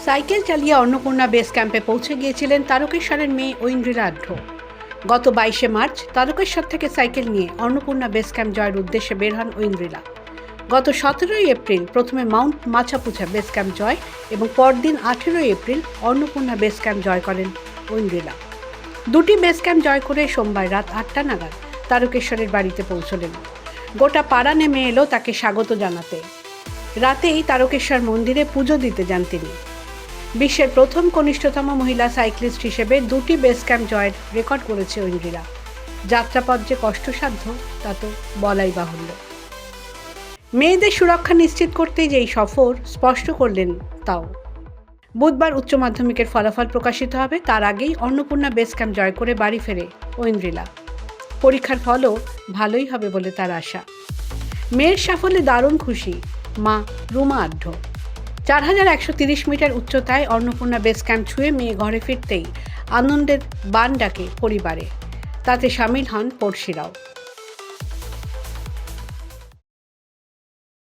Cycle চালিয়ে Annapurna base ক্যাম্পে পৌঁছে গিয়েছিলেন তারকেশ্বরের মেয়ে ঐন্দ্রিলা আঢ্য। গত 22শে মার্চ তারকেশ্বর থেকে সাইকেল নিয়ে অন্নপূর্ণা বেস ক্যাম্প জয়ের উদ্দেশ্যে বের হন ঐন্দ্রিলা। গত 17ই এপ্রিল প্রথমে মাউন্ট মাছাপুছা বেস ক্যাম্প জয় এবং পরদিন 18ই এপ্রিল অন্নপূর্ণা বেস ক্যাম্প জয় করেন ঐন্দ্রিলা। দুটি বেস ক্যাম্প জয় করে সোমবার রাত 8টা নাগাদ তারকেশ্বরের বাড়িতে পৌঁছলেন। গোটা পাড়া নেমে এলো তাকে স্বাগত জানাতে। রাতেই তারকেশ্বর মন্দিরে পুজো দিতে যান তিনি। বিশ্বের প্রথম কনিষ্ঠতম মহিলা সাইক্লিস্ট হিসেবে দুটি বেস ক্যাম্প জয়ের রেকর্ড করেছে ঐন্দ্রিলা। যাত্রাপথ যে কষ্টসাধ্য তা তো বলাই বাহুল্য। মেয়েদের সুরক্ষা নিশ্চিত করতেই যে এই সফর স্পষ্ট করলেন তাও। বুধবার উচ্চ মাধ্যমিকের ফলাফল প্রকাশিত হবে, তার আগেই অন্নপূর্ণা বেস ক্যাম্প জয় করে বাড়ি ফেরে ঐন্দ্রিলা। পরীক্ষার ফলও ভালোই হবে বলে তার আশা। মেয়ের সাফল্যে দারুণ খুশি মা রুমা আঢ্য। 4130 মিটার উচ্চতায় অন্নপূর্ণা বেস ক্যাম্প ছুঁয়ে মেয়ে ঘরে ফিরতেই আনন্দের বান ডাকে পরিবারে। তাতে সামিল হন পড়শিরাও।